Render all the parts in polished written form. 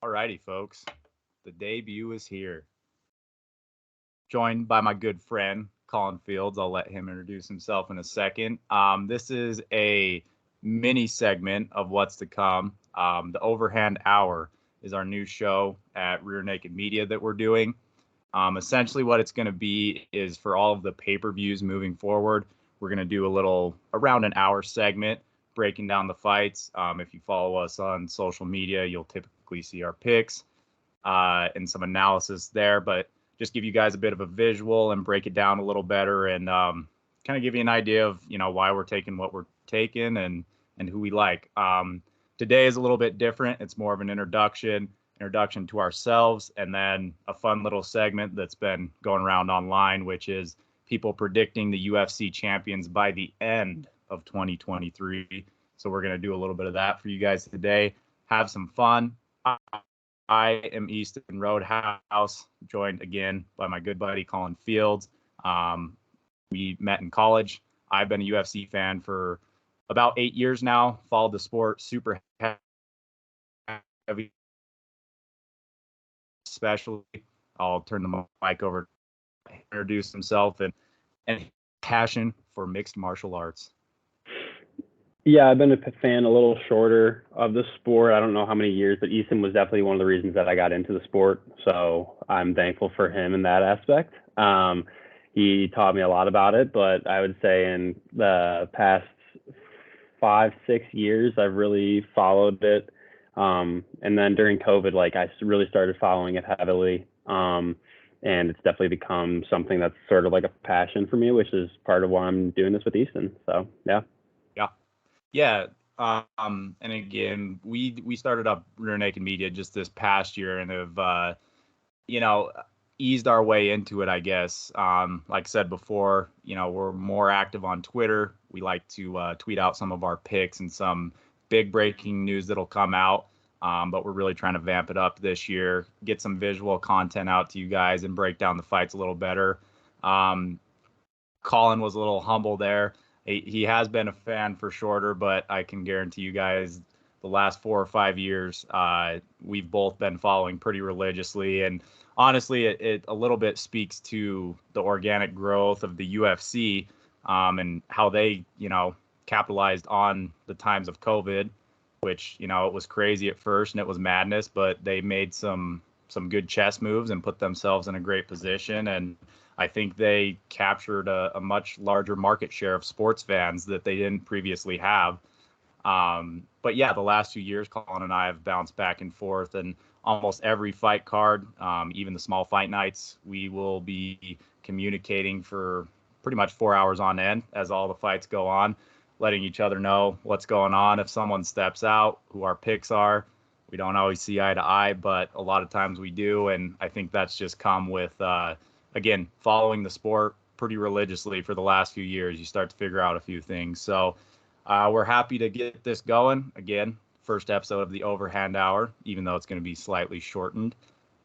Alrighty, folks. The debut is here. Joined by my good friend, Colin Fields. I'll let him introduce himself in a second. This is a mini segment of what's to come. The Overhand Hour is our new show at Rear Naked Media that we're doing. Essentially, what it's going to be is for all of the pay per views moving forward, we're going to do a little around an hour segment breaking down the fights. If you follow us on social media, you'll typically see our picks and some analysis there, but just give you guys a bit of a visual and break it down a little better and kind of give you an idea of why we're taking what we're taking and who we like. Today is a little bit different. It's more of an introduction to ourselves, and then a fun little segment that's been going around online, which is people predicting the UFC champions by the end of 2023. So we're going to do a little bit of that for you guys today. Have some fun. I am Easton Roadhouse, joined again by my good buddy Colin Fields. We met in college. I've been a UFC fan for about 8 years now. Followed the sport super heavy, especially. I'll turn the mic over to introduce himself and passion for mixed martial arts. Yeah, I've been a fan a little shorter of the sport. I don't know how many years, but Easton was definitely one of the reasons that I got into the sport. So I'm thankful for him in that aspect. He taught me a lot about it, but I would say in the past 5-6 years, I've really followed it. And then during COVID, I really started following it heavily. And it's definitely become something that's sort of like a passion for me, which is part of why I'm doing this with Easton. So, yeah. Yeah. And again, we started up Rear Naked Media just this past year and have, eased our way into it, I guess. Like I said before, we're more active on Twitter. We like to tweet out some of our picks and some big breaking news that'll come out. But we're really trying to vamp it up this year, get some visual content out to you guys and break down the fights a little better. Colin was a little humble there. He has been a fan for shorter, but I can guarantee you guys the last 4 or 5 years, we've both been following pretty religiously. And honestly, it a little bit speaks to the organic growth of the UFC and how they, capitalized on the times of COVID, which, it was crazy at first and it was madness, but they made some good chess moves and put themselves in a great position. And I think they captured a much larger market share of sports fans that they didn't previously have. But yeah, the last 2 years, Colin and I have bounced back and forth, and almost every fight card, even the small fight nights, we will be communicating for pretty much 4 hours on end as all the fights go on, letting each other know what's going on. If someone steps out, who our picks are. We don't always see eye to eye, but a lot of times we do. And I think that's just come with, again, following the sport pretty religiously for the last few years. You start to figure out a few things. So we're happy to get this going. Again, first episode of the Overhand Hour, even though it's going to be slightly shortened.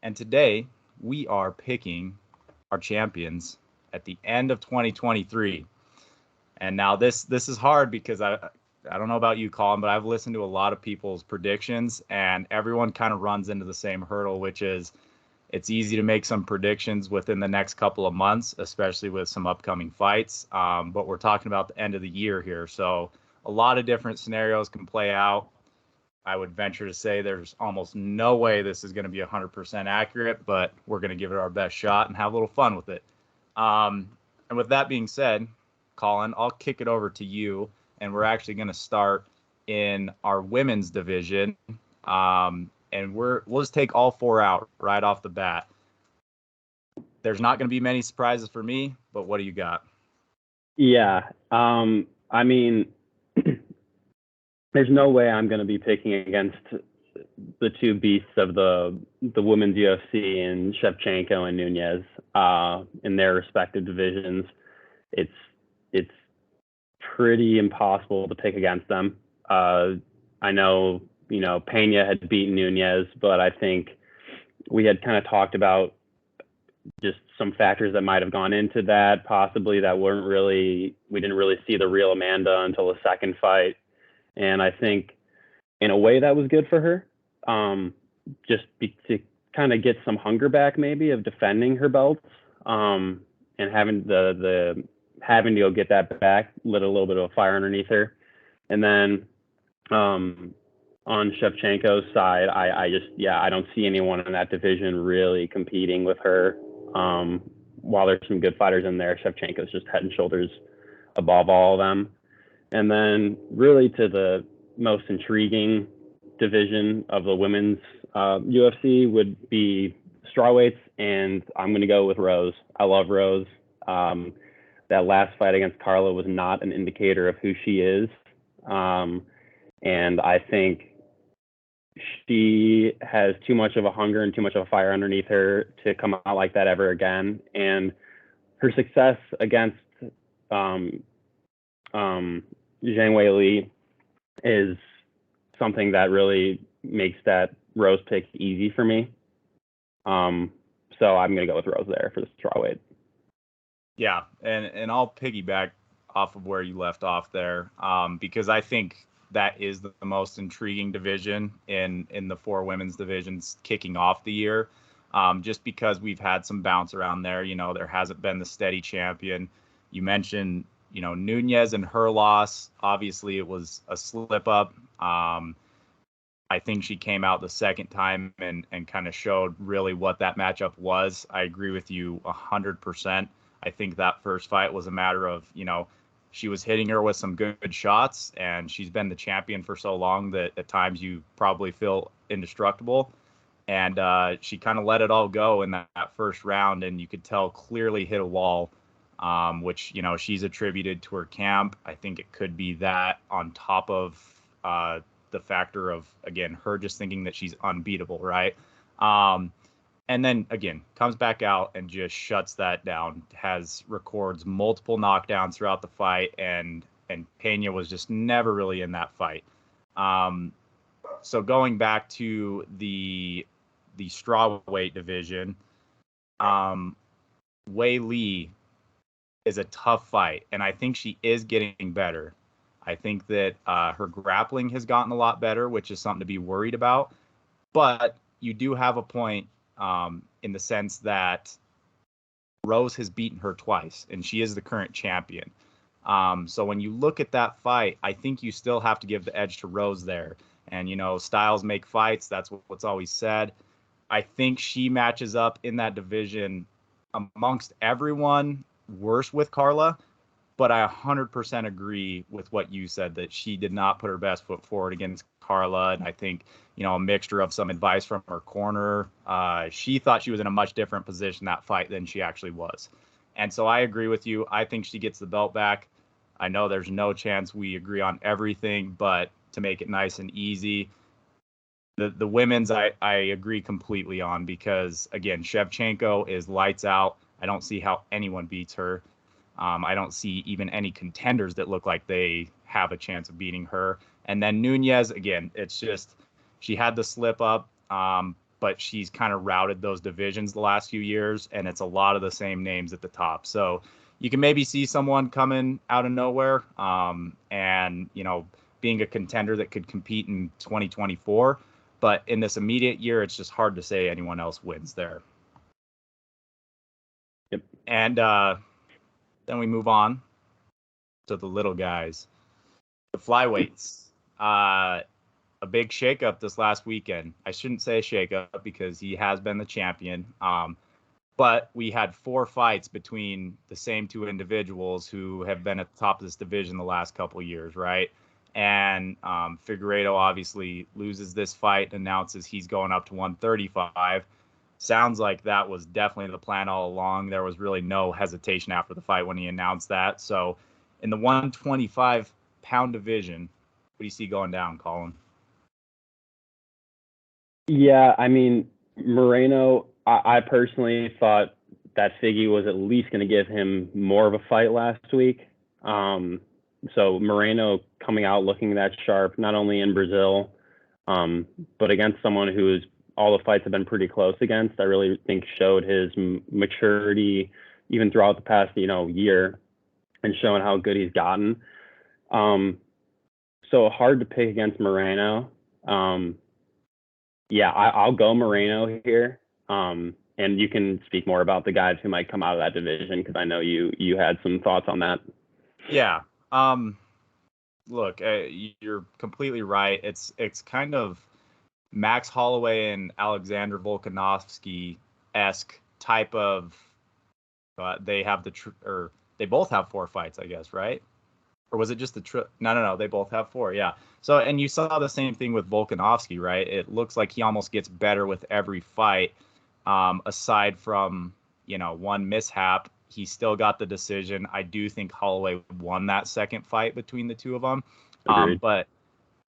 And today we are picking our champions at the end of 2023. And now this is hard because I don't know about you, Colin, but I've listened to a lot of people's predictions, and everyone kind of runs into the same hurdle, which is it's easy to make some predictions within the next couple of months, especially with some upcoming fights. But we're talking about the end of the year here. So a lot of different scenarios can play out. I would venture to say there's almost no way this is going to be 100% accurate, but we're going to give it our best shot and have a little fun with it. And with that being said, Colin, I'll kick it over to you, and we're actually going to start in our women's division. And we'll just take all 4 out right off the bat. There's not going to be many surprises for me, but what do you got? Yeah. I mean, there's no way I'm going to be picking against the two beasts of the women's UFC and Shevchenko and Nunes in their respective divisions. It's pretty impossible to pick against them. I know, Pena had beaten Nunes, but I think we had kind of talked about just some factors that might have gone into that, possibly that we didn't really see the real Amanda until the second fight. And I think in a way that was good for her. to kind of get some hunger back, maybe, of defending her belts, and having having to go get that back, lit a little bit of a fire underneath her. And then on Shevchenko's side, I don't see anyone in that division really competing with her. While there's some good fighters in there, Shevchenko's just head and shoulders above all of them. And then really to the most intriguing division of the women's UFC would be strawweights, and I'm going to go with Rose. I love Rose. That last fight against Carla was not an indicator of who she is. And I think she has too much of a hunger and too much of a fire underneath her to come out like that ever again. And her success against Zhang Weili is something that really makes that Rose pick easy for me. So I'm going to go with Rose there for the strawweight. Yeah, and I'll piggyback off of where you left off there, because I think that is the most intriguing division in the four women's divisions kicking off the year, just because we've had some bounce around there. There hasn't been the steady champion. You mentioned, Nunes and her loss. Obviously, it was a slip up. I think she came out the second time and kind of showed really what that matchup was. I agree with you 100%. I think that first fight was a matter of, she was hitting her with some good shots, and she's been the champion for so long that at times you probably feel indestructible. And she kind of let it all go in that first round, and you could tell clearly hit a wall, which, she's attributed to her camp. I think it could be that on top of the factor of, again, her just thinking that she's unbeatable, right? And then, again, comes back out and just shuts that down, records multiple knockdowns throughout the fight, and Pena was just never really in that fight. So going back to the strawweight division, Wei Li is a tough fight, and I think she is getting better. I think that her grappling has gotten a lot better, which is something to be worried about. But you do have a point in the sense that Rose has beaten her twice, and she is the current champion. So when you look at that fight, I think you still have to give the edge to Rose there. And, styles make fights. That's what's always said. I think she matches up in that division amongst everyone worse with Carla. But I 100% agree with what you said, that she did not put her best foot forward against Carla. And I think, a mixture of some advice from her corner. She thought she was in a much different position that fight than she actually was. And so I agree with you. I think she gets the belt back. I know there's no chance we agree on everything, but to make it nice and easy, the women's I agree completely on, because, again, Shevchenko is lights out. I don't see how anyone beats her. I don't see even any contenders that look like they have a chance of beating her. And then Nunes, again, it's just she had the slip up, but she's kind of routed those divisions the last few years, and it's a lot of the same names at the top. So you can maybe see someone coming out of nowhere and, being a contender that could compete in 2024. But in this immediate year, it's just hard to say anyone else wins there. Yep. And then we move on to the little guys, the flyweights. A big shakeup this last weekend. I shouldn't say a shakeup because he has been the champion. But we had 4 fights between the same 2 individuals who have been at the top of this division the last couple of years, right? And Figueiredo obviously loses this fight, announces he's going up to 135. Sounds like that was definitely the plan all along. There was really no hesitation after the fight when he announced that. So in the 125-pound division, what do you see going down, Colin? Yeah, I mean, Moreno, I personally thought that Figgy was at least going to give him more of a fight last week. So Moreno coming out looking that sharp, not only in Brazil, but against someone who's all the fights have been pretty close against, I really think showed his maturity even throughout the past, year, and showing how good he's gotten. So hard to pick against Moreno. Yeah, I'll go Moreno here. And you can speak more about the guys who might come out of that division because I know you had some thoughts on that. Yeah. Look, you're completely right. It's kind of Max Holloway and Alexander Volkanovski esque type of. They have or they both have 4 fights, I guess, right? Or was it just the trip? No. They both have 4. Yeah. So, and you saw the same thing with Volkanovski, right? It looks like he almost gets better with every fight. Aside from, one mishap, he still got the decision. I do think Holloway won that second fight between the two of them. Agreed. But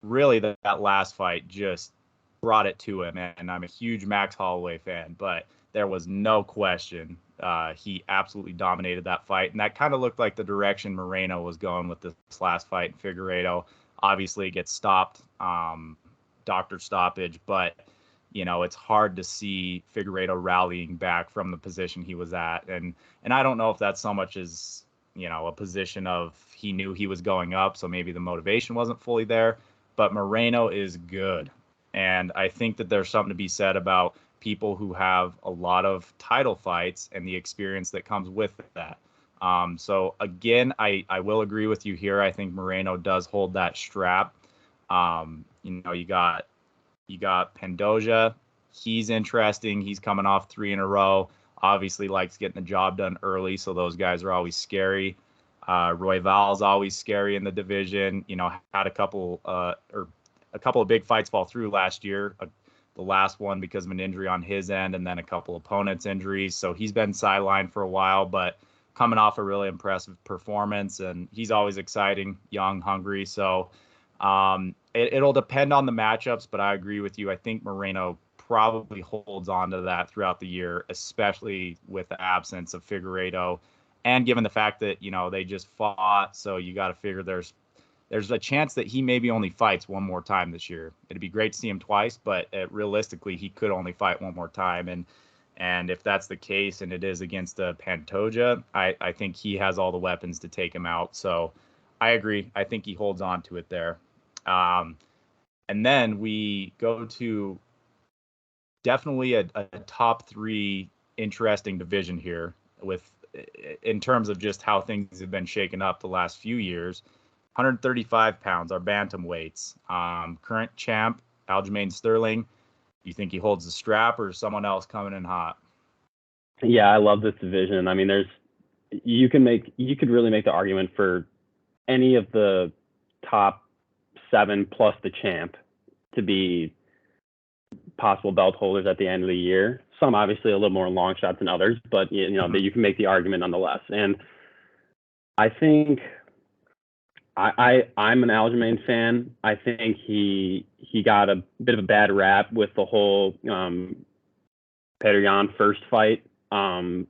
really, that last fight just brought it to him. And I'm a huge Max Holloway fan, but there was no question. He absolutely dominated that fight. And that kind of looked like the direction Moreno was going with this last fight in Figueiredo. Obviously, it gets stopped, doctor stoppage, but it's hard to see Figueiredo rallying back from the position he was at. And I don't know if that's so much as, a position of he knew he was going up, so maybe the motivation wasn't fully there. But Moreno is good. And I think that there's something to be said about people who have a lot of title fights and the experience that comes with that. So again, I will agree with you here. I think Moreno does hold that strap. You got Pandoja. He's interesting. He's coming off 3 in a row. Obviously likes getting the job done early, so those guys are always scary. Royval's always scary in the division. Had a couple of big fights fall through last year. The last one because of an injury on his end, and then a couple opponents' injuries. So he's been sidelined for a while, but coming off a really impressive performance, and he's always exciting, young, hungry. So it'll depend on the matchups, but I agree with you. I think Moreno probably holds on to that throughout the year, especially with the absence of Figueiredo, and given the fact that they just fought. So you got to figure there's a chance that he maybe only fights one more time this year. It'd be great to see him twice, but realistically, he could only fight one more time. And if that's the case, and it is against Pantoja, I think he has all the weapons to take him out. So I agree. I think he holds on to it there. And then we go to definitely a top 3 interesting division here in terms of just how things have been shaken up the last few years. 135 pounds, our bantamweights. Current champ, Aljamain Sterling. You think he holds the strap, or someone else coming in hot? Yeah, I love this division. I mean, you could really make the argument for any of the top 7 plus the champ to be possible belt holders at the end of the year. Some obviously a little more long shots than others, but that you can make the argument nonetheless. And I think I'm an Aljamain fan. I think he got a bit of a bad rap with the whole Petr Yan first fight.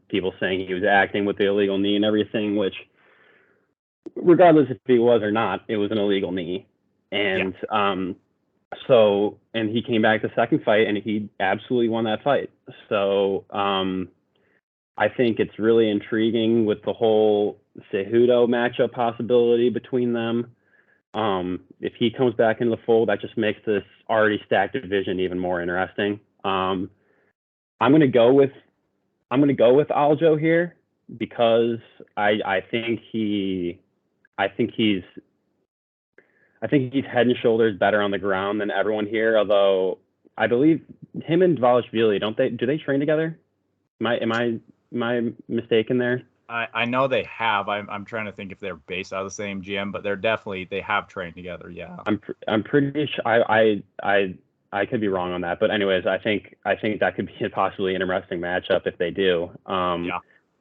People saying he was acting with the illegal knee and everything, which regardless if he was or not, it was an illegal knee. And and he came back the second fight and he absolutely won that fight. So I think it's really intriguing with the whole Cejudo matchup possibility between them. If he comes back into the fold, that just makes this already stacked division even more interesting. I'm gonna go with Aljo here because I think he's head and shoulders better on the ground than everyone here. Although I believe him and Dvalishvili, do they train together? Am I mistaken there? I know they have. I'm trying to think if they're based out of the same gym, but they have trained together. Yeah. I'm pretty sure. I could be wrong on that, but anyways, I think that could be a possibly interesting matchup if they do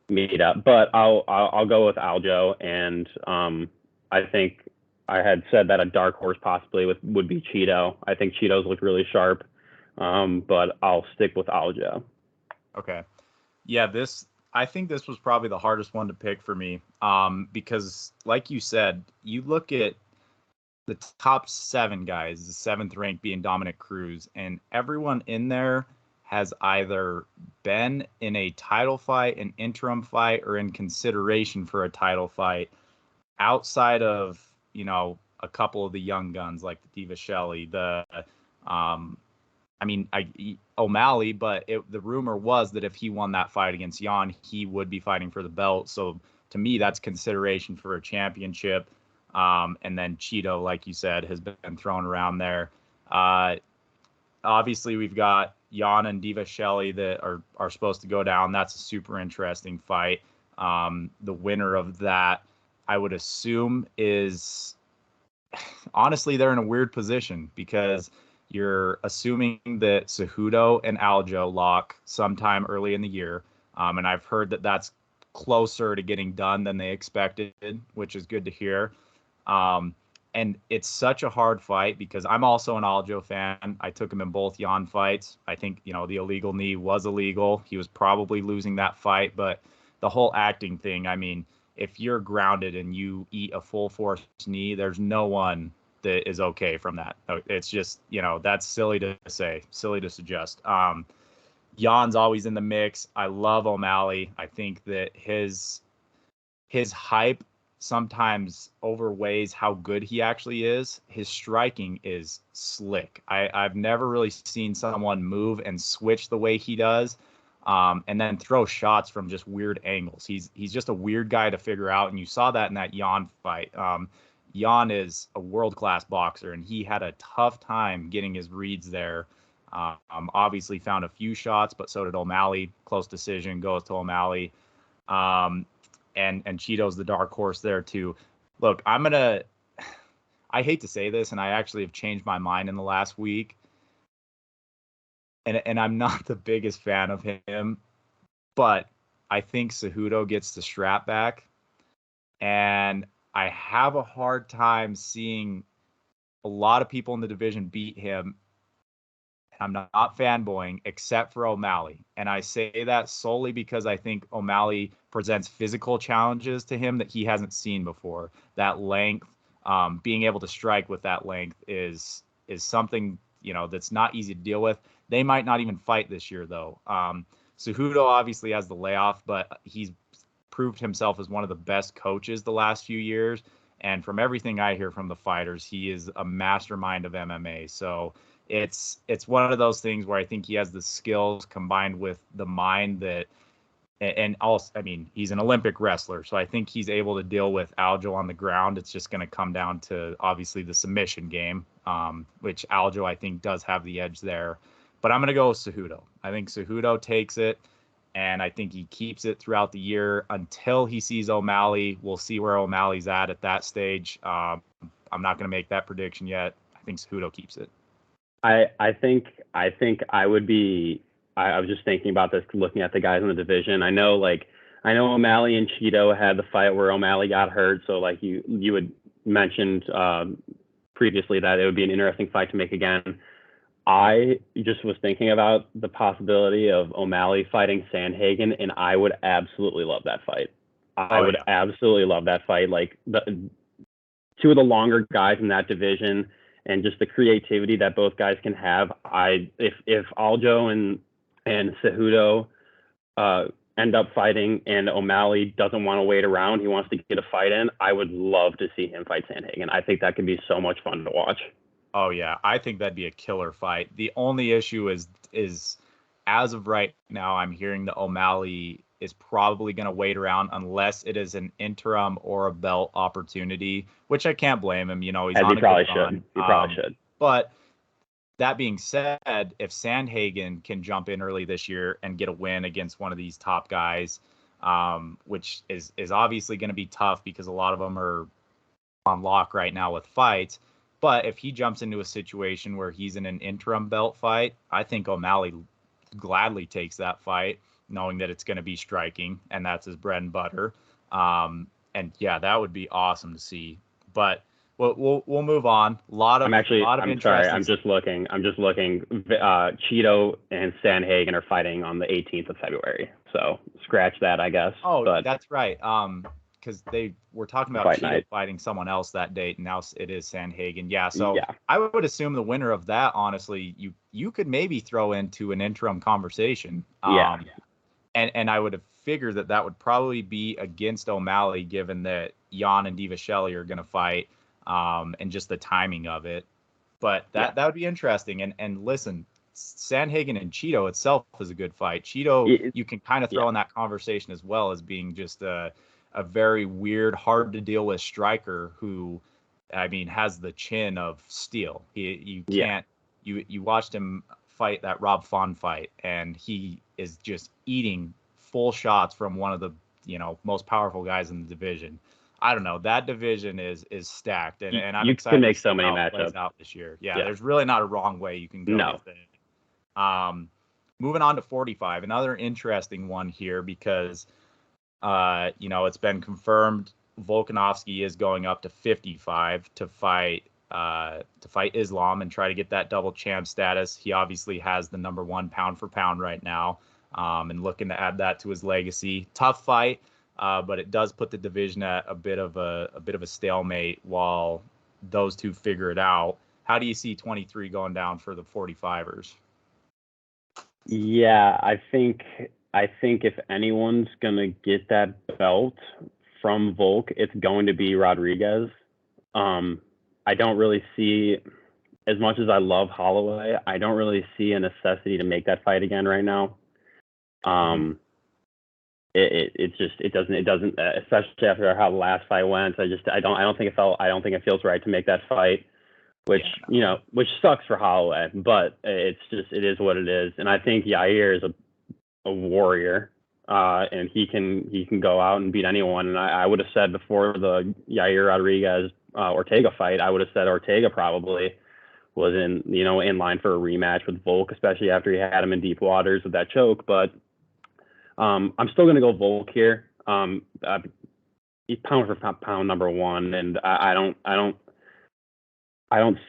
meet up. But I'll go with Aljo, and I think I had said that a dark horse possibly would be Cheeto. I think Cheetos look really sharp, but I'll stick with Aljo. Okay. Yeah, I think this was probably the hardest one to pick for me, because like you said, you look at the top 7 guys, the 7th rank being Dominic Cruz, and everyone in there has either been in a title fight, an interim fight, or in consideration for a title fight outside of, a couple of the young guns like the Diva Shelley, the I mean, O'Malley, but the rumor was that if he won that fight against Jan, he would be fighting for the belt. So to me, that's consideration for a championship. And then Cheeto, like you said, has been thrown around there. Obviously, we've got Jan and Diva Shelley that are supposed to go down. That's a super interesting fight. The winner of that, I would assume, is honestly, they're in a weird position because you're assuming that Cejudo and Aljo lock sometime early in the year. And I've heard that that's closer to getting done than they expected, which is good to hear. And it's such a hard fight because I'm also an Aljo fan. I took him in both Jan fights. I think, the illegal knee was illegal. He was probably losing that fight, but the whole acting thing, I mean, if you're grounded and you eat a full force knee, there's no one that is okay from that. It's just, that's silly to say, silly to suggest. Jan's always in the mix. I love O'Malley. I think that his hype sometimes overweighs how good he actually is. His striking is slick. I've never really seen someone move and switch the way he does, and then throw shots from just weird angles. He's just a weird guy to figure out, and you saw that in that Jan fight. Jan is a world-class boxer, and he had a tough time getting his reads there. Obviously found a few shots, but so did O'Malley. Close decision goes to O'Malley. And Cheeto's the dark horse there too. Look, I hate to say this, and I actually have changed my mind in the last week. And I'm not the biggest fan of him, but I think Cejudo gets the strap back. And I have a hard time seeing a lot of people in the division beat him. I'm not fanboying, except for O'Malley. And I say that solely because I think O'Malley presents physical challenges to him that he hasn't seen before. That length, being able to strike with that length is something, that's not easy to deal with. They might not even fight this year, though. Cejudo obviously has the layoff, but he's proved himself as one of the best coaches the last few years. And from everything I hear from the fighters, he is a mastermind of MMA. So it's one of those things where I think he has the skills combined with the mind that, and also, I mean, he's an Olympic wrestler, so I think he's able to deal with Aljo on the ground. It's just going to come down to obviously the submission game, which Aljo I think does have the edge there. But I'm going to go with Cejudo. I think Cejudo takes it, and I think he keeps it throughout the year until he sees O'Malley. We'll see where O'Malley's at that stage. I'm not going to make that prediction yet. I think Cejudo keeps it. I think I would be. I was just thinking about this, looking at the guys in the division. I know O'Malley and Cheeto had the fight where O'Malley got hurt. So like you had mentioned previously that it would be an interesting fight to make again. I just was thinking about the possibility of O'Malley fighting Sandhagen, and I would absolutely love that fight. I would absolutely love that fight. Like the two of the longer guys in that division, and just the creativity that both guys can have. If Aljo and Cejudo end up fighting and O'Malley doesn't want to wait around, he wants to get a fight in, I would love to see him fight Sandhagen. I think that could be so much fun to watch. Oh yeah, I think that'd be a killer fight. The only issue is as of right now, I'm hearing that O'Malley is probably going to wait around unless it is an interim or a belt opportunity, which I can't blame him. He's on a good run. He probably should. But that being said, if Sandhagen can jump in early this year and get a win against one of these top guys, which is obviously going to be tough because a lot of them are on lock right now with fights. But if he jumps into a situation where he's in an interim belt fight, I think O'Malley gladly takes that fight, knowing that it's going to be striking, and that's his bread and butter. And yeah, that would be awesome to see. But we'll move on. I'm sorry. I'm just looking. Cheeto and Sandhagen are fighting on the 18th of February. So scratch that, I guess. Oh, but that's right. Because they were talking about Cheeto fighting someone else that date, and now it is Sandhagen. Yeah, so yeah. I would assume the winner of that, honestly, you could maybe throw into an interim conversation. Yeah. And I would have figured that would probably be against O'Malley, given that Jan and Diva Shelley are going to fight, and just the timing of it. But that would be interesting. And listen, Sandhagen and Cheeto itself is a good fight. Cheeto, It, you can kind of yeah, throw in that conversation as well as being just a very weird, hard to deal with striker who, I mean, has the chin of steel. You yeah. can't, you watched him fight that Rob Font fight, and he is just eating full shots from one of the, most powerful guys in the division. I don't know. That division is stacked, and I'm You can excited to make so see many how it plays matchups. out this year. Yeah, Yeah. there's really not a wrong way you can go No. with it. Um, Moving on to 45, another interesting one here because it's been confirmed Volkanovski is going up to 55 to fight Islam and try to get that double champ status. He obviously has the number one pound for pound right now, and looking to add that to his legacy. Tough fight, but it does put the division at a bit of a stalemate while those two figure it out. How do you see 23 going down for the 45ers? Yeah, I think if anyone's gonna get that belt from Volk, it's going to be Rodriguez. Um, I don't really see, as much as I love Holloway, I don't really see a necessity to make that fight again right now. Mm-hmm. Um, it's just it doesn't especially after how the last fight went. I don't think it feels right to make that fight, which Yeah. which sucks for Holloway, but it is what it is. And I think Yair is a warrior, and he can go out and beat anyone. And I would have said before the Yair Rodriguez Ortega fight, I would have said Ortega probably was in line for a rematch with Volk, especially after he had him in deep waters with that choke. But I'm still going to go Volk here. He's pound for pound number one, and I don't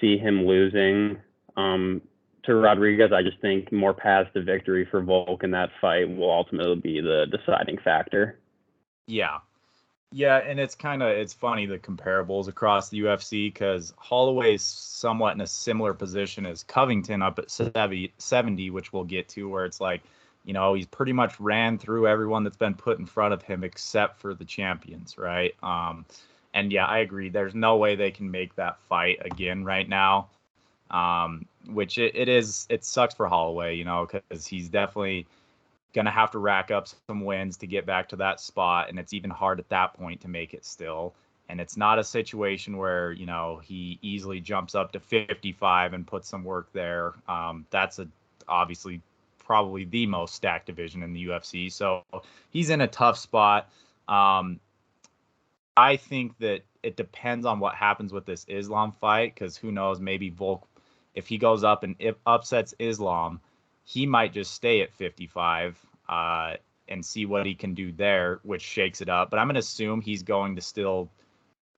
see him losing to Rodriguez. I just think more paths to victory for Volk in that fight will ultimately be the deciding factor. Yeah. Yeah, and it's funny the comparables across the UFC because Holloway's somewhat in a similar position as Covington up at 70, which we'll get to, where it's like, he's pretty much ran through everyone that's been put in front of him except for the champions, right? And yeah, I agree. There's no way they can make that fight again right now. Which it sucks for Holloway, because he's definitely going to have to rack up some wins to get back to that spot. And it's even hard at that point to make it still. And it's not a situation where, he easily jumps up to 55 and puts some work there. That's obviously probably the most stacked division in the UFC. So he's in a tough spot. I think that it depends on what happens with this Islam fight, because who knows, maybe Volk, if he goes up and upsets Islam, he might just stay at 55 and see what he can do there, which shakes it up. But I'm going to assume he's going to still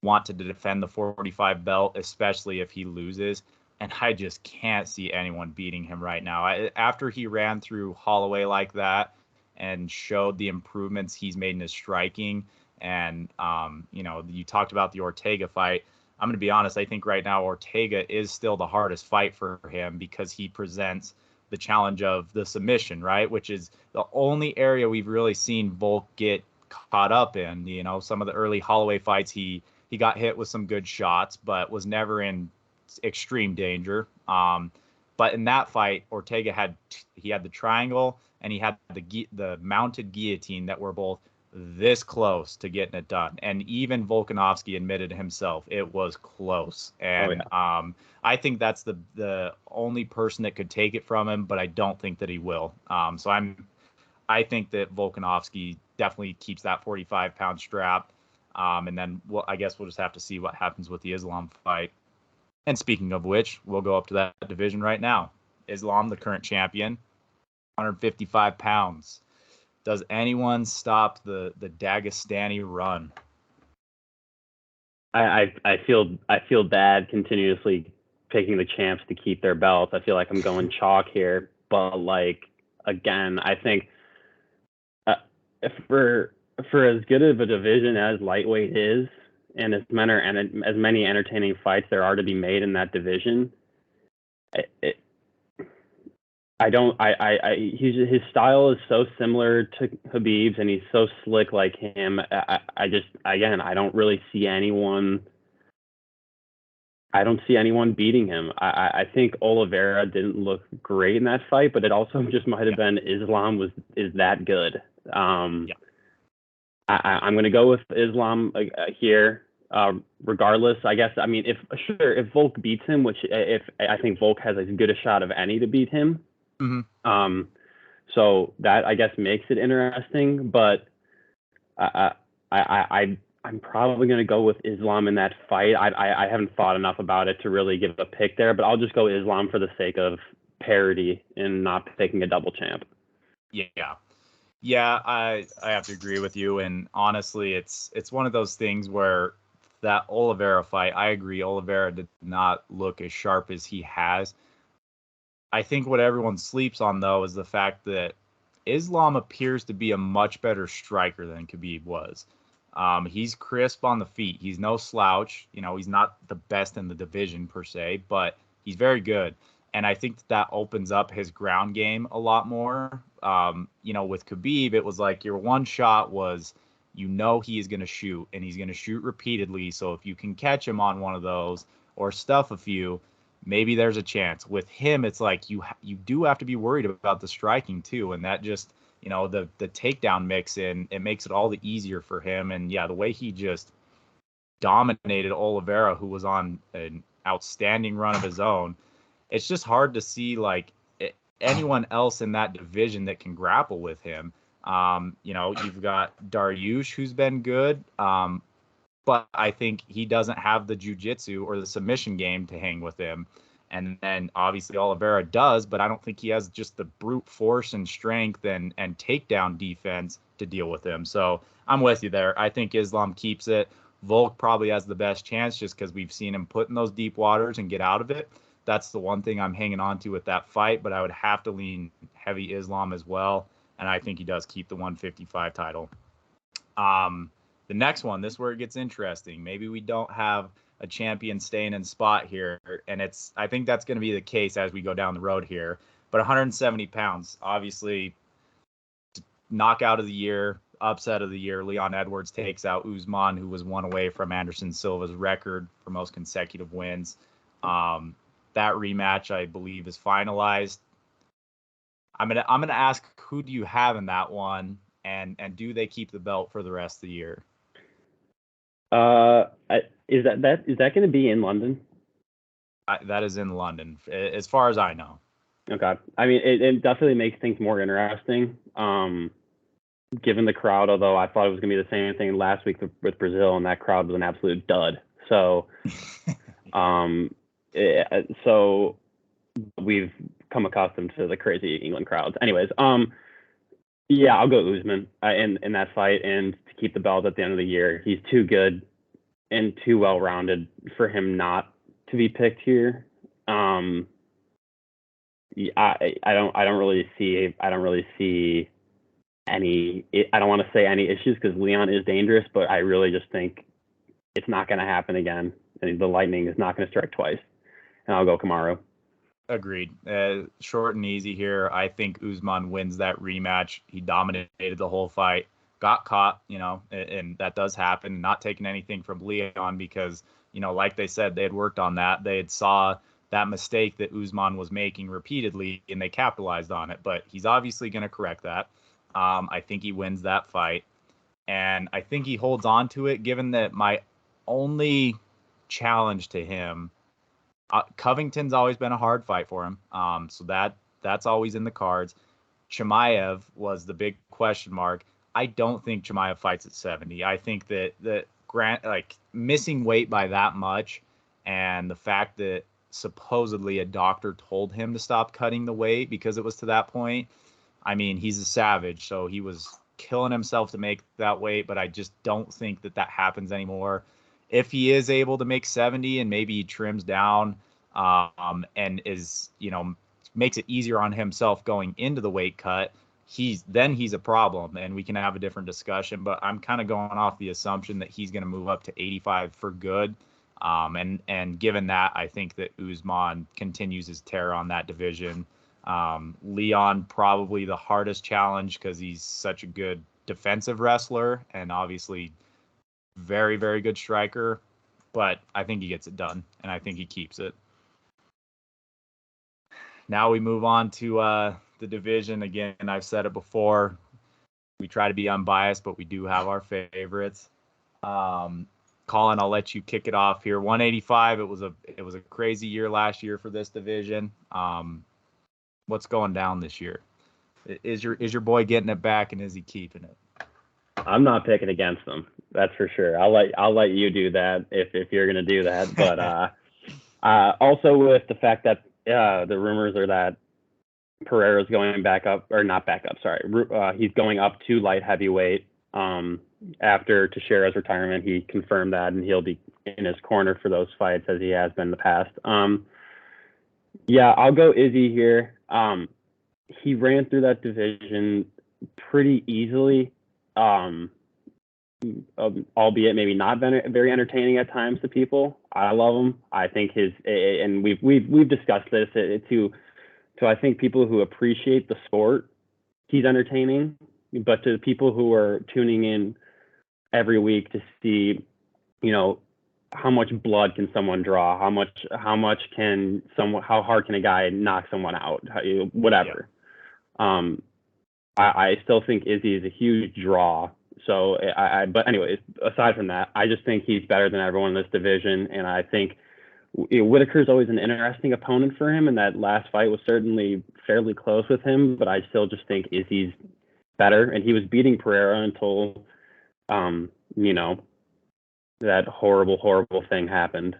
want to defend the 45 belt, especially if he loses. And I just can't see anyone beating him right now. After he ran through Holloway like that and showed the improvements he's made in his striking, and you talked about the Ortega fight. I'm going to be honest. I think right now Ortega is still the hardest fight for him because he presents the challenge of the submission, right? Which is the only area we've really seen Volk get caught up in. Some of the early Holloway fights, he got hit with some good shots, but was never in extreme danger. But in that fight, Ortega had the triangle and he had the mounted guillotine that were both this close to getting it done. And even Volkanovski admitted himself it was close. Oh And yeah. I think that's the only person that could take it from him, but I don't think that he will. So I think that Volkanovski definitely keeps that 45-pound strap. And then I guess we'll just have to see what happens with the Islam fight. And speaking of which, we'll go up to that division right now. Islam, the current champion, 155 pounds. Does anyone stop the Dagestani run? I feel bad continuously picking the champs to keep their belts. I feel like I'm going chalk here, but like again, I think uh, for as good of a division as lightweight is, and as many entertaining fights there are to be made in that division, it, I don't. His style is so similar to Habib's, and he's so slick like him. I just again, I don't really see anyone I don't see anyone beating him. I think Oliveira didn't look great in that fight, but it also just might have Yeah. been Islam is that good. Um, Yeah. I'm going to go with Islam here. Regardless, I guess. I mean, if Volk beats him, which if I think Volk has as good a shot of any to beat him, Hmm. so that I guess makes it interesting. But I I'm probably going to go with Islam in that fight. I haven't thought enough about it to really give a pick there, but I'll just go Islam for the sake of parity and not picking a double champ. Yeah. Yeah, I have to agree with you. And honestly, it's one of those things where that Oliveira fight, I agree, Oliveira did not look as sharp as he has. I think what everyone sleeps on though is the fact that Islam appears to be a much better striker than Khabib was. He's crisp on the feet. He's no slouch. You know, he's not the best in the division per se, but he's very good. And I think that opens up his ground game a lot more. You know, with Khabib, it was like your one shot was, you know, he is going to shoot and he's going to shoot repeatedly. So if you can catch him on one of those or stuff a few, maybe there's a chance. With him, it's like you do have to be worried about the striking too, and that just, you know, the takedown mix in, it makes it all the easier for him. And yeah, the way he just dominated Oliveira, who was on an outstanding run of his own, it's just hard to see like anyone else in that division that can grapple with him. You know, you've got Dariush, who's been good. But I think he doesn't have the jiu-jitsu or the submission game to hang with him. And then obviously Oliveira does, but I don't think he has just the brute force and strength and takedown defense to deal with him. So I'm with you there. I think Islam keeps it. Volk probably has the best chance just because we've seen him put in those deep waters and get out of it. That's the one thing I'm hanging on to with that fight, but I would have to lean heavy Islam as well. And I think he does keep the 155 title. The next one, this is where it gets interesting. Maybe we don't have a champion staying in spot here, and I think that's going to be the case as we go down the road here. But 170 pounds, obviously, knockout of the year, upset of the year. Leon Edwards takes out Usman, who was one away from Anderson Silva's record for most consecutive wins. That rematch, I believe, is finalized. I'm gonna ask, who do you have in that one, and do they keep the belt for the rest of the year? Uh, is that going to be in London? That is in London, as far as I know. Okay. I mean, it definitely makes things more interesting. Given the crowd, although I thought it was going to be the same thing last week with Brazil, and that crowd was an absolute dud. So, so we've come accustomed to the crazy England crowds. Anyways, yeah, I'll go Usman in that fight, and to keep the belt at the end of the year. He's too good and too well rounded for him not to be picked here. I don't really see any. I don't want to say any issues because Leon is dangerous, but I really just think it's not going to happen again. And the lightning is not going to strike twice. And I'll go Kamaru. Agreed. Short and easy here. I think Usman wins that rematch. He dominated the whole fight, got caught, you know, and that does happen. Not taking anything from Leon because, you know, like they said, they had worked on that. They had saw that mistake that Usman was making repeatedly, and they capitalized on it. But he's obviously going to correct that. I think he wins that fight, and I think he holds on to it. Given that my only challenge to him, Covington's always been a hard fight for him. So that's always in the cards. Chimaev was the big question mark. I don't think Chimaev fights at 70. I think that Grant, like, missing weight by that much, and the fact that supposedly a doctor told him to stop cutting the weight because it was to that point. I mean, he's a savage, so he was killing himself to make that weight, but I just don't think that happens anymore. If he is able to make 70 and maybe he trims down, and is, you know, makes it easier on himself going into the weight cut, he's a problem, and we can have a different discussion. But I'm kind of going off the assumption that he's going to move up to 85 for good. And given that, I think that Usman continues his tear on that division. Leon probably the hardest challenge because he's such a good defensive wrestler and obviously very, very good striker. but I think he gets it done, and I think he keeps it. Now we move on to the division. Again, I've said it before. We try to be unbiased, but we do have our favorites. Colin, I'll let you kick it off here. 185. It was a crazy year last year for this division. What's going down this year? Is your boy getting it back, and is he keeping it? I'm not picking against them. That's for sure. I'll let you do that if you're gonna do that. But also with the fact that the rumors are that Pereira's going back up, or not back up. Sorry, he's going up to light heavyweight after Teixeira's retirement. He confirmed that, and he'll be in his corner for those fights as he has been in the past. Yeah, I'll go Izzy here. He ran through that division pretty easily, albeit maybe not very entertaining at times to people. I love him. I think and we've discussed this to I think people who appreciate the sport, he's entertaining. But to the people who are tuning in every week to see, how much blood can someone draw? How hard can a guy knock someone out? Whatever. Yeah. I still think Izzy is a huge draw. So but anyway, aside from that, I just think he's better than everyone in this division, and I think Whitaker's always an interesting opponent for him, and that last fight was certainly fairly close with him. But I still just think Izzy's better, and he was beating Pereira until, that horrible thing happened.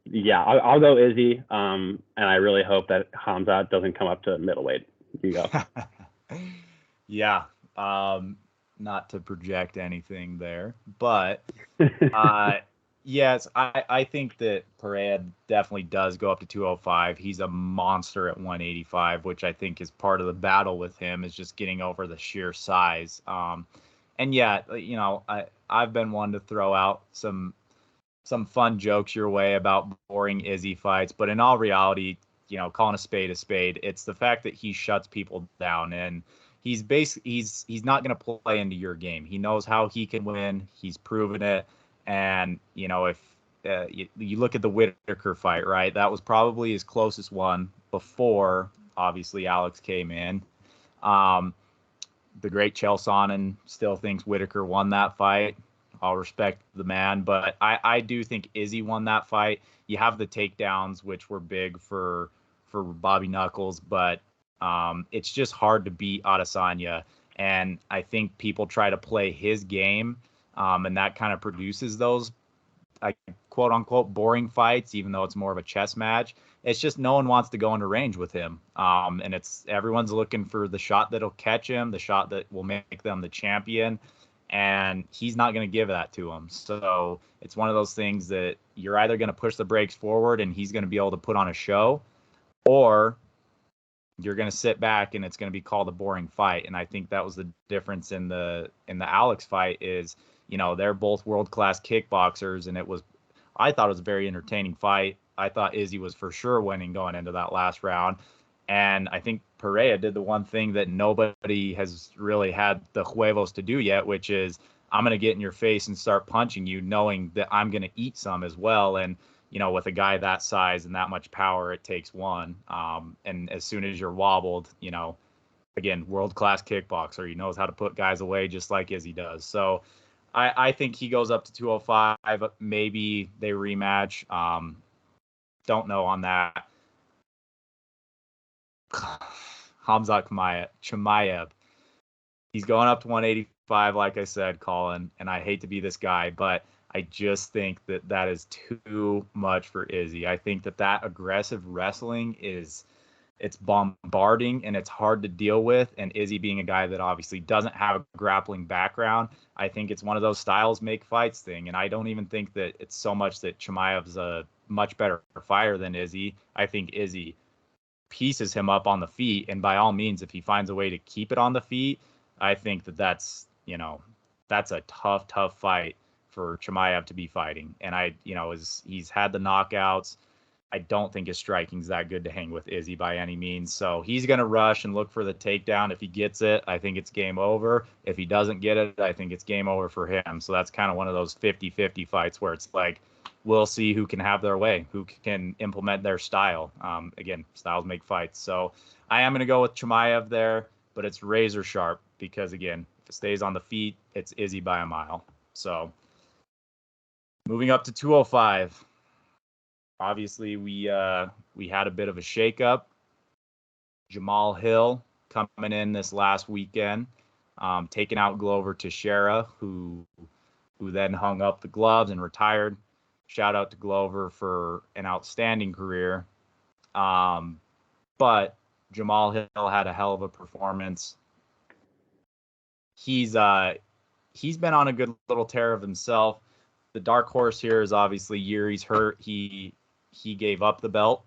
Yeah, I'll go Izzy, and I really hope that Khamzat doesn't come up to middleweight. You go. Yeah, not to project anything there, but yes, I think that Pereira definitely does go up to 205. He's a monster at 185, which I think is part of the battle with him, is just getting over the sheer size. And yeah, I've been one to throw out some fun jokes your way about boring Izzy fights, but in all reality, calling a spade, it's the fact that he shuts people down, and he's not going to play into your game. He knows how he can win. He's proven it. And, if you look at the Whitaker fight, right, that was probably his closest one before, obviously, Alex came in. The great Chael Sonnen still thinks Whitaker won that fight. I'll respect the man, but I do think Izzy won that fight. You have the takedowns, which were big for Bobby Knuckles, but it's just hard to beat Adesanya. And I think people try to play his game, and that kind of produces those quote unquote boring fights, even though it's more of a chess match. It's just no one wants to go into range with him. And everyone's looking for the shot that'll catch him, the shot that will make them the champion. And he's not going to give that to him. So it's one of those things that you're either going to push the brakes forward and he's going to be able to put on a show, or you're going to sit back and it's going to be called a boring fight. And I think that was the difference in the Alex fight is, they're both world-class kickboxers, and I thought it was a very entertaining fight. I thought Izzy was for sure winning going into that last round. And I think Pereira did the one thing that nobody has really had the huevos to do yet, which is I'm going to get in your face and start punching you, knowing that I'm going to eat some as well. And, with a guy that size and that much power, it takes one. And as soon as you're wobbled, again, world-class kickboxer, he knows how to put guys away just like Izzy does. So I think he goes up to 205. Maybe they rematch. Don't know on that. Khamzat Chimaev. He's going up to 185, like I said, Colin, and I hate to be this guy, but I just think that is too much for Izzy. I think that aggressive wrestling it's bombarding and it's hard to deal with. And Izzy being a guy that obviously doesn't have a grappling background, I think it's one of those styles make fights thing. And I don't even think that it's so much that Chimaev's a much better fighter than Izzy. I think Izzy pieces him up on the feet, and by all means, if he finds a way to keep it on the feet, I think that's a tough fight for Chimaev to be fighting. And he's had the knockouts. I don't think his striking's that good to hang with Izzy by any means. So he's going to rush and look for the takedown. If he gets it, I think it's game over. If he doesn't get it, I think it's game over for him. So that's kind of one of those 50-50 fights where it's like, we'll see who can have their way, who can implement their style. Again, styles make fights. So I am going to go with Chimaev there, but it's razor sharp because, again, if it stays on the feet, it's Izzy by a mile. So moving up to 205. Obviously, we had a bit of a shakeup. Jamal Hill coming in this last weekend, taking out Glover Teixeira, who then hung up the gloves and retired. Shout out to Glover for an outstanding career. But Jamal Hill had a hell of a performance. He's been on a good little tear of himself. The dark horse here is obviously Yuri's hurt. He gave up the belt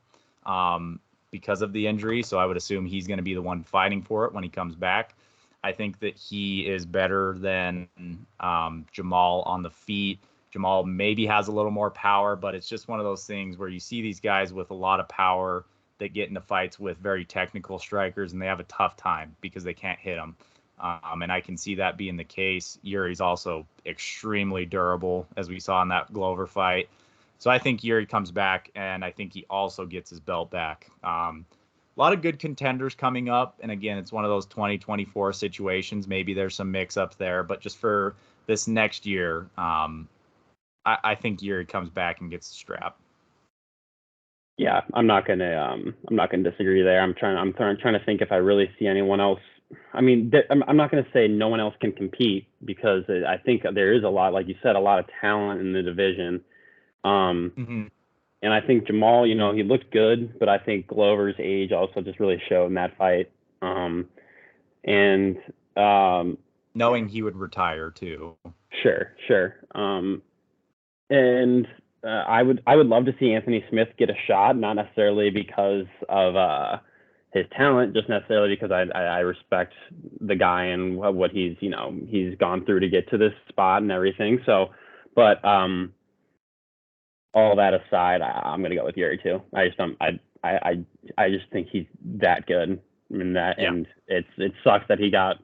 because of the injury, so I would assume he's going to be the one fighting for it when he comes back. I think that he is better than Jamal on the feet. Jamal maybe has a little more power, but it's just one of those things where you see these guys with a lot of power that get into fights with very technical strikers, and they have a tough time because they can't hit them. And I can see that being the case. Yuri's also extremely durable, as we saw in that Glover fight. So I think Yuri comes back, and I think he also gets his belt back. A lot of good contenders coming up. And again, it's one of those 2024 situations. Maybe there's some mix-ups there. But just for this next year, I think Yuri comes back and gets the strap. Yeah, I'm not gonna disagree there. I'm trying to think if I really see anyone else. I mean, I'm not going to say no one else can compete because I think there is a lot, like you said, a lot of talent in the division. And I think Jamal, he looked good, but I think Glover's age also just really showed in that fight. Knowing he would retire too. Sure. And I would love to see Anthony Smith get a shot, not necessarily because of his talent, just necessarily because I respect the guy and what he's gone through to get to this spot and everything. So, but all that aside, I'm gonna go with Yuri too. I just think he's that good. And it sucks that he got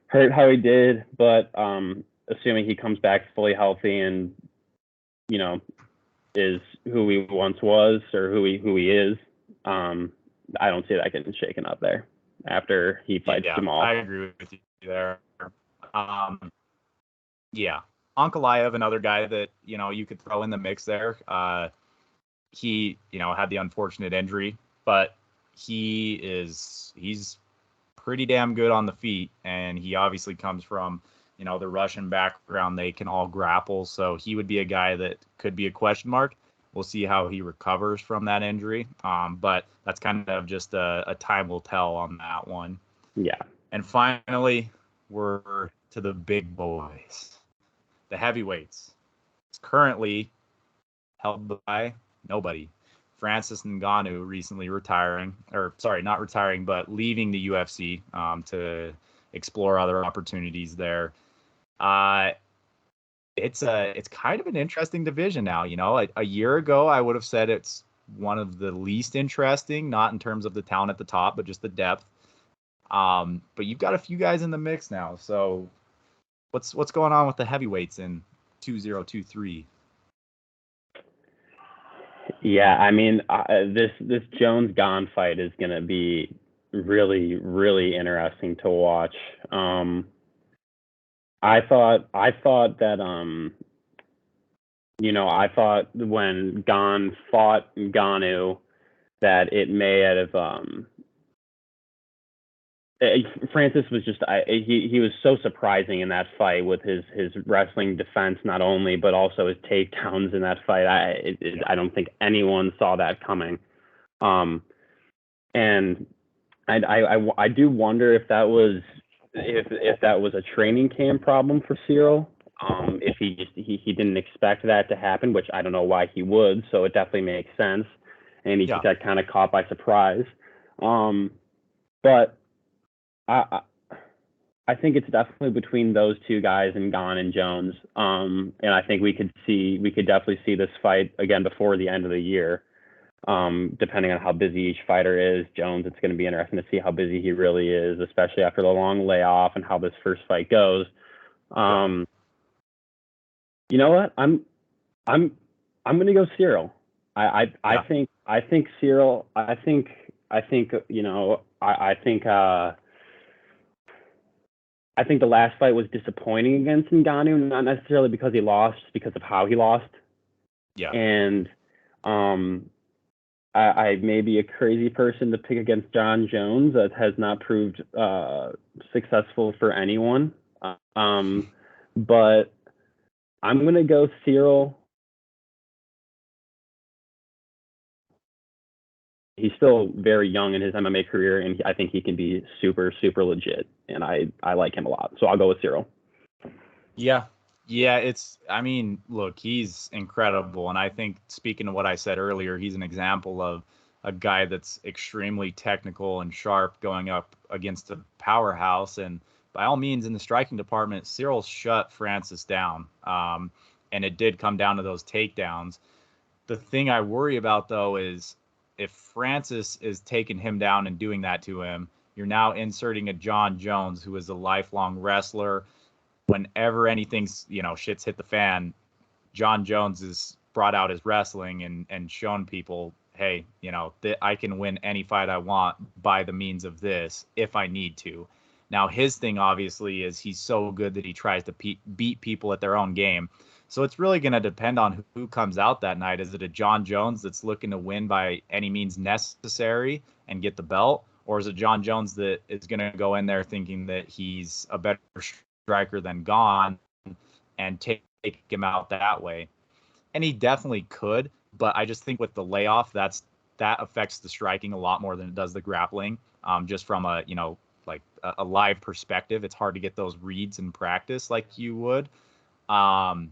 hurt how he did, but assuming he comes back fully healthy and is who he once was or who he is, I don't see that getting shaken up there after he fights Jamal. I agree with you there. Ankalaev, another guy that, you could throw in the mix there. He, had the unfortunate injury, but he's pretty damn good on the feet. And he obviously comes from, the Russian background. They can all grapple. So he would be a guy that could be a question mark. We'll see how he recovers from that injury. But that's kind of just a time will tell on that one. Yeah. And finally, we're to the big boys, the heavyweights. It's currently held by nobody. Francis Ngannou recently not retiring, but leaving the UFC to explore other opportunities there. It's kind of an interesting division now. A year ago, I would have said it's one of the least interesting, not in terms of the talent at the top, but just the depth. But you've got a few guys in the mix now. So what's going on with the heavyweights in 2023? Yeah, I mean, this Jones-Gane fight is going to be really, really interesting to watch. I thought that I thought when Gane fought Ngannou that it may have Francis was just he was so surprising in that fight with his wrestling defense not only but also his takedowns in that fight. I don't think anyone saw that coming. And I do wonder if that was a training camp problem for Cyril. If he didn't expect that to happen, which I don't know why he would. So it definitely makes sense, and he got kind of caught by surprise. But I think it's definitely between those two guys and Gane and Jones. And I think we could definitely see this fight again before the end of the year. Depending on how busy each fighter is. Jones, it's going to be interesting to see how busy he really is, especially after the long layoff and how this first fight goes. You know what? I'm going to go Cyril. I think Cyril. I think you know. I think the last fight was disappointing against Ngannou, not necessarily because he lost, because of how he lost. Yeah. And I may be a crazy person to pick against John Jones. That has not proved successful for anyone. But I'm going to go Cyril. He's still very young in his MMA career, and I think he can be super, super legit. And I like him a lot. So I'll go with Cyril. Yeah. I mean, look, he's incredible. And I think, speaking of what I said earlier, he's an example of a guy that's extremely technical and sharp going up against a powerhouse. And by all means, in the striking department, Cyril shut Francis down. And it did come down to those takedowns. The thing I worry about, though, is if Francis is taking him down and doing that to him, you're now inserting a John Jones, who is a lifelong wrestler. Whenever anything's, shit's hit the fan, John Jones has brought out his wrestling and shown people, hey, I can win any fight I want by the means of this if I need to. Now, his thing, obviously, is he's so good that he tries to beat people at their own game. So it's really going to depend on who comes out that night. Is it a John Jones that's looking to win by any means necessary and get the belt? Or is it John Jones that is going to go in there thinking that he's a better striker than Gone and take him out that way? And he definitely could, but I just think with the layoff, that affects the striking a lot more than it does the grappling. Just from a a live perspective, it's hard to get those reads in practice like you would. And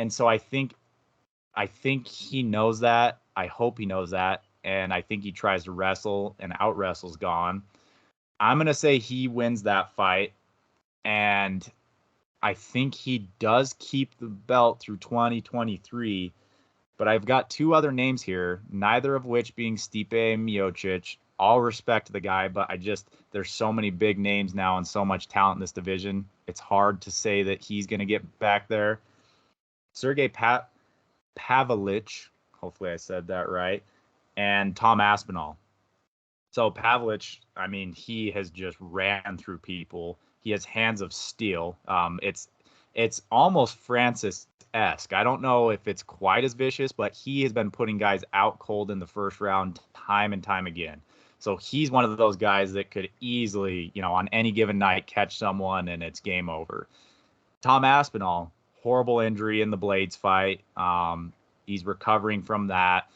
so I think he knows that. I hope he knows that, and I think he tries to wrestle and out wrestles Gone. I'm gonna say he wins that fight, and I think he does keep the belt through 2023, but I've got two other names here, neither of which being Stipe Miocic. All respect to the guy, but there's so many big names now and so much talent in this division. It's hard to say that he's going to get back there. Sergey Pavlich, hopefully I said that right, and Tom Aspinall. So Pavlich, I mean, he has just ran through people. He has hands of steel. It's almost Francis-esque. I don't know if it's quite as vicious, but he has been putting guys out cold in the first round time and time again. So he's one of those guys that could easily, on any given night, catch someone and it's game over. Tom Aspinall, horrible injury in the Blades fight. He's recovering from that.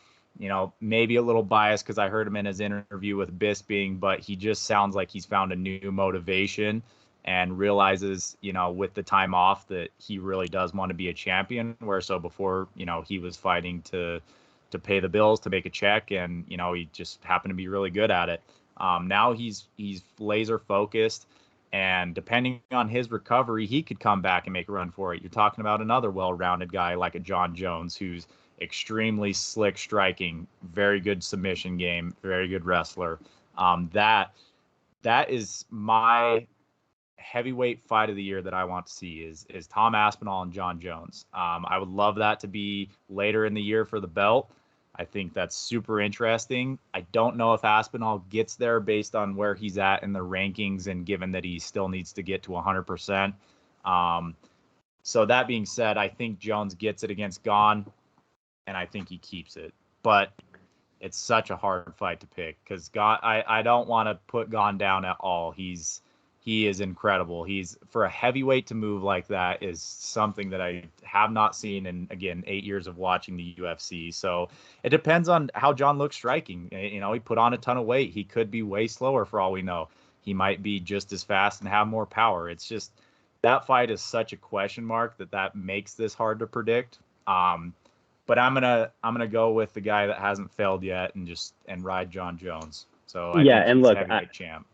Maybe a little biased because I heard him in his interview with Bisping, but he just sounds like he's found a new motivation and realizes, with the time off that he really does want to be a champion, where so before, he was fighting to pay the bills, to make a check, and, he just happened to be really good at it. Now he's laser focused, and depending on his recovery, he could come back and make a run for it. You're talking about another well-rounded guy like a John Jones, who's extremely slick striking, very good submission game, very good wrestler. That is my heavyweight fight of the year that I want to see is Tom Aspinall and John Jones. I would love that to be later in the year for the belt. I think that's super interesting. I don't know if Aspinall gets there based on where he's at in the rankings and given that he still needs to get to 100%. So that being said, I think Jones gets it against Gone, and I think he keeps it. But it's such a hard fight to pick because Gone, I don't want to put Gone down at all. He is incredible. He's, for a heavyweight to move like that, is something that I have not seen in, again, 8 years of watching the UFC. So it depends on how John looks striking. He put on a ton of weight. He could be way slower for all we know. He might be just as fast and have more power. It's just that fight is such a question mark that makes this hard to predict. But I'm gonna go with the guy that hasn't failed yet and ride John Jones. So I think and he's look, heavyweight champ.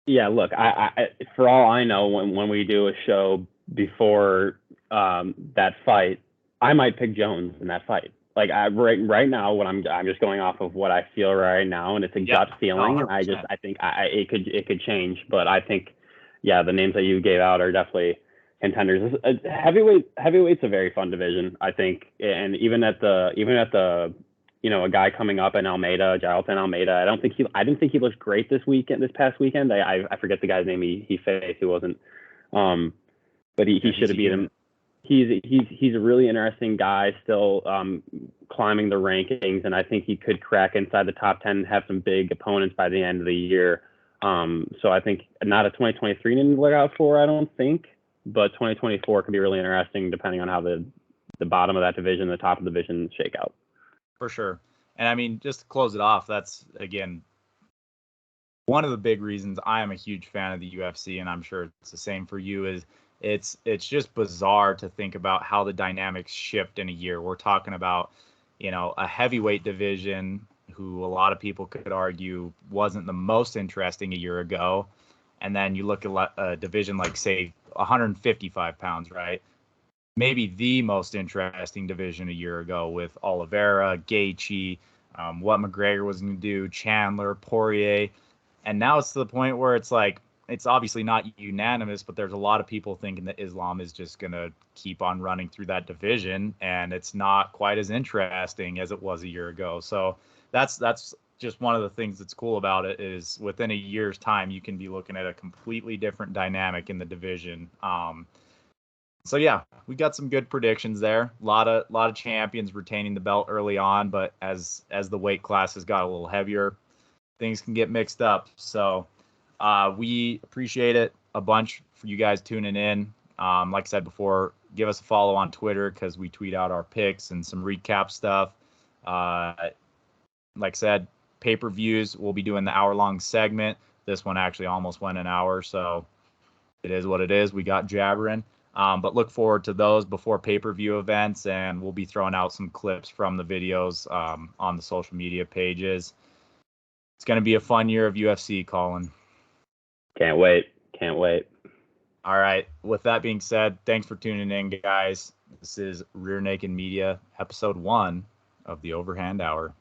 Yeah, look, I for all I know, when we do a show before that fight, I might pick Jones in that fight. Like right now, what I'm just going off of what I feel right now, and it's a Yeah, gut feeling, and 100%. I think it could change, but I think yeah, the names that you gave out are definitely contenders. Heavyweight's a very fun division, I think, and even at the a guy coming up in Almeida, Jailton Almeida. I didn't think he looked great this past weekend. I forget the guy's name he faced. He wasn't, but he Yeah, should he's have a beat him. unit. He's a really interesting guy, still climbing the rankings, and I think he could crack inside the top 10 and have some big opponents by the end of the year. So I think not a 2023 to look out for, I don't think, but 2024 could be really interesting depending on how the bottom of that division, the top of the division shake out. For sure. And I mean, just to close it off, that's, again, one of the big reasons I am a huge fan of the UFC, and I'm sure it's the same for you, is it's just bizarre to think about how the dynamics shift in a year. We're talking about, a heavyweight division who a lot of people could argue wasn't the most interesting a year ago. And then you look at a division like, say, 155 pounds, right? Maybe the most interesting division a year ago with Oliveira, Gaethje, what McGregor was going to do, Chandler, Poirier. And now it's to the point where it's like, it's obviously not unanimous, but there's a lot of people thinking that Islam is just going to keep on running through that division, and it's not quite as interesting as it was a year ago. So that's just one of the things that's cool about it, is within a year's time, you can be looking at a completely different dynamic in the division. So yeah, we got some good predictions there. A lot of champions retaining the belt early on, but as the weight classes got a little heavier, things can get mixed up. So we appreciate it a bunch for you guys tuning in. Like I said before, give us a follow on Twitter because we tweet out our picks and some recap stuff. Like I said, pay-per-views, we'll be doing the hour-long segment. This one actually almost went an hour, so it is what it is. We got jabbering. But look forward to those before pay-per-view events, and we'll be throwing out some clips from the videos on the social media pages. It's going to be a fun year of UFC, Colin. Can't wait. Can't wait. All right. With that being said, thanks for tuning in, guys. This is Rear Naked Media, episode 1 of the Overhand Hour.